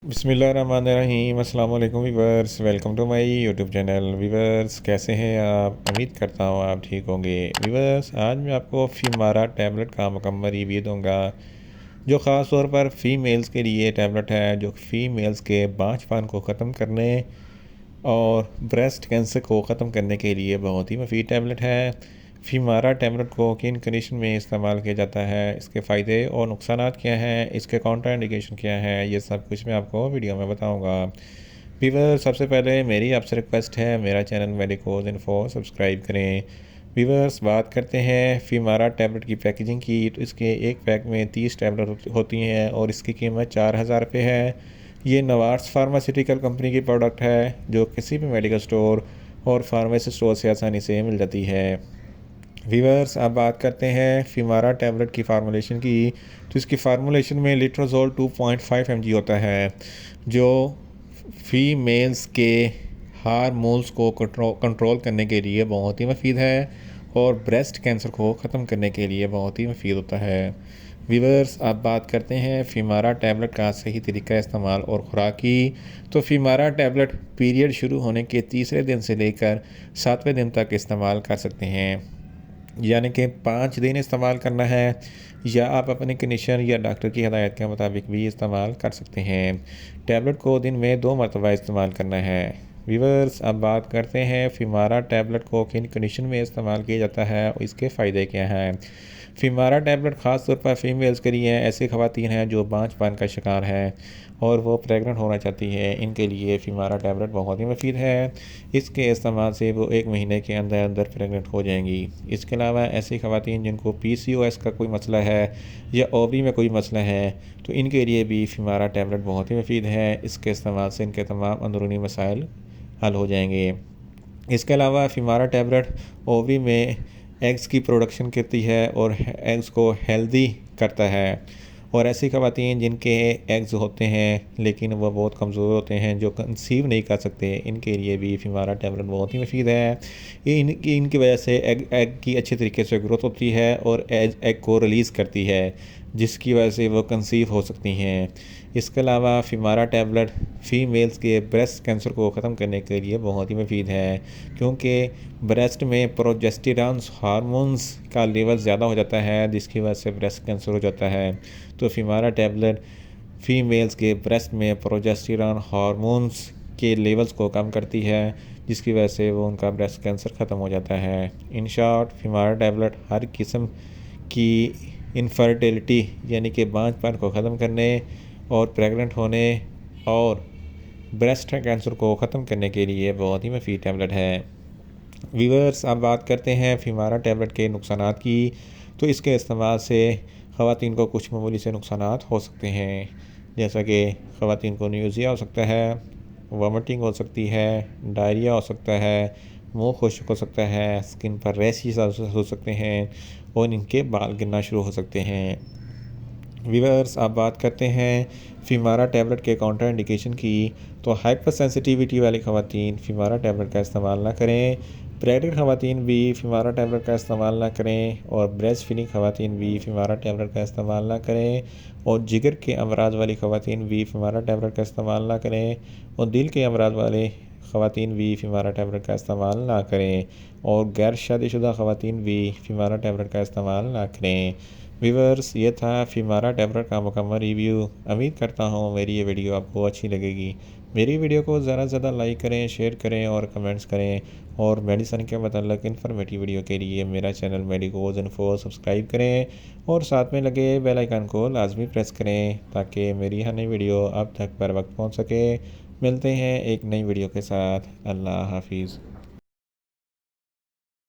बिस्मिल्लाहिर्रहमानिर्रहीम अस्सलाम वालेकुम viewers, welcome to my YouTube channel. Viewers, कैसे हैं आप? उम्मीद करता हूँ आप ठीक होंगे। वीवर्स, आज मैं आपको फीमारा टैबलेट का मुकम्मल रिव्यू दूंगा, जो ख़ास तौर पर फ़ीमेल्स के लिए टैबलेट है, जो फ़ीमेल्स के बांझपन को ख़त्म करने और ब्रेस्ट कैंसर को ख़त्म करने के लिए बहुत ही मुफीद टैबलेट है। फीमारा टैबलेट को किन कंडीशन में इस्तेमाल किया जाता है, इसके फ़ायदे और नुकसान क्या हैं, इसके काउंटर इंडिकेशन क्या है, ये सब कुछ मैं आपको वीडियो में बताऊंगा। वीवर, सबसे पहले मेरी आपसे रिक्वेस्ट है, मेरा चैनल मेडिकोज इन्फो सब्सक्राइब करें। वीवर्स, बात करते हैं फीमारा टैबलेट की पैकेजिंग की, तो इसके एक पैक में 30 टैबलेट होती हैं और इसकी कीमत 4000 रुपये है। ये नवार्स फार्मास्यूटिकल कंपनी की प्रोडक्ट है, जो किसी भी मेडिकल स्टोर और फार्मेसी स्टोर से आसानी से मिल जाती है। वीवर्स, अब बात करते हैं फीमारा टैबलेट की फार्मूलेशन की, तो इसकी फार्मूलेशन में लिट्रोजोल 2.5 mg होता है, जो फीमेल्स के हार्मोन्स को कंट्रोल करने के लिए बहुत ही मुफीद है और ब्रेस्ट कैंसर को ख़त्म करने के लिए बहुत ही मुफीद होता है। वीवर्स, अब बात करते हैं फीमारा टैबलेट का सही तरीका इस्तेमाल और खुराक की, तो फीमारा टैबलेट पीरियड शुरू होने के तीसरे दिन से लेकर 7वें दिन तक इस्तेमाल कर सकते हैं, यानी कि 5 दिन इस्तेमाल करना है, या आप अपनी कंडीशन या डॉक्टर की हदायत के मुताबिक भी इस्तेमाल कर सकते हैं। टैबलेट को दिन में 2 मरतबा इस्तेमाल करना है। वीवर्स, अब बात करते हैं फीमारा टैबलेट को किन कंडीशन में इस्तेमाल किया जाता है और इसके फ़ायदे क्या हैं। फीमारा टैबलेट ख़ास तौर पर फीमेल्स के लिए ऐसी ख़वातीन हैं जो बांझपन का शिकार है और वो प्रेग्नेंट होना चाहती है, इनके लिए फीमारा टैबलेट बहुत ही मुफीद है। इसके इस्तेमाल से वो 1 महीने के अंदर अंदर प्रेग्नेंट हो जाएंगी। इसके अलावा ऐसी ख़वातीन जिनको PCOS का कोई मसला है या ओवरी में कोई मसला है, तो इनके लिए भी फीमारा टैबलेट बहुत ही मुफीद है। इसके इस्तेमाल से इनके तमाम अंदरूनी मसाइल हल हो जाएंगे। इसके अलावा फीमारा टैबलेट ओवरी में एग्स की प्रोडक्शन करती है और एग्स को हेल्दी करता है, और ऐसी ख़वातीन जिनके एग्स होते हैं लेकिन वह बहुत कमज़ोर होते हैं, जो कंसीव नहीं कर सकते, इनके लिए भी फीमारा टैबलेट बहुत ही मुफीद है। इनकी वजह से एग की अच्छे तरीके से ग्रोथ होती है और एग को रिलीज़ करती है, जिसकी वजह से वो कंसीव हो सकती हैं। इसके अलावा फीमारा टैबलेट फ़ीमेल्स के ब्रेस्ट कैंसर को ख़त्म करने के लिए बहुत ही मुफीद है, क्योंकि ब्रेस्ट में प्रोजेस्टेरॉन हार्मोन्स का लेवल ज़्यादा हो जाता है, जिसकी वजह से ब्रेस्ट कैंसर हो जाता है। तो फीमारा टैबलेट फ़ीमेल्स के ब्रेस्ट में प्रोजेस्टेरॉन हार्मोन्स के लेवल्स को कम करती है, जिसकी वजह से वो उनका ब्रेस्ट कैंसर ख़त्म हो जाता है। इन शॉर्ट, फीमारा टैबलेट हर किस्म की इनफर्टिलिटी यानी कि बांझपन को ख़त्म करने और प्रेग्नेंट होने और ब्रेस्ट कैंसर को ख़त्म करने के लिए बहुत ही मुफीद टैबलेट है। वीवर्स, अब बात करते हैं फीमारा टैबलेट के नुकसानात की, तो इसके इस्तेमाल से ख़वातीन को कुछ मामूली से नुकसानात हो सकते हैं, जैसा कि ख़वातीन को न्यूज़िया हो सकता है, वॉमिटिंग हो सकती है, डायरिया हो सकता है, मुंह खुश्क हो सकता है, स्किन पर रैशेस हो सकते हैं और इनके बाल गिरना शुरू हो सकते हैं। वीवर्स, आप बात करते हैं फीमारा टैबलेट के काउंटर इंडिकेशन की, तो हाइपर सेंसिटिविटी वाली ख़वातीन फीमारा टैबलेट का इस्तेमाल ना करें, प्रेग्नेंट ख़वातीन भी फीमारा टैबलेट का इस्तेमाल ना करें, और ब्रेस्ट फीडिंग ख़वातीन भी फीमारा टैबलेट का इस्तेमाल ना करें, और जिगर के अमराज वाली ख़वातीन भी फीमारा टैबलेट का इस्तेमाल ना करें, और दिल के अमराज वाले ख़वातीन भी फीमारा टैबलेट का इस्तेमाल ना करें, और गैर शादीशुदा ख़वातीन भी फीमारा टैबलेट का इस्तेमाल ना करें। वीवर्स, ये था फीमारा टैबलेट का मुकम्मल रिव्यू। उम्मीद करता हूँ मेरी ये वीडियो आपको अच्छी लगेगी। मेरी वीडियो को ज़्यादा से ज़्यादा लाइक करें, शेयर करें और कमेंट्स करें, और मेडिसिन के मतलब इन्फॉर्मेटिव वीडियो के लिए मेरा चैनल मेडिकोज इन्फो सब्सक्राइब करें और साथ में लगे बेल आइकन को लाजमी प्रेस करें, ताकि मेरी हर नई वीडियो आप तक बर वक्त पहुँच सके। मिलते हैं एक नई वीडियो के साथ। अल्लाह हाफिज़।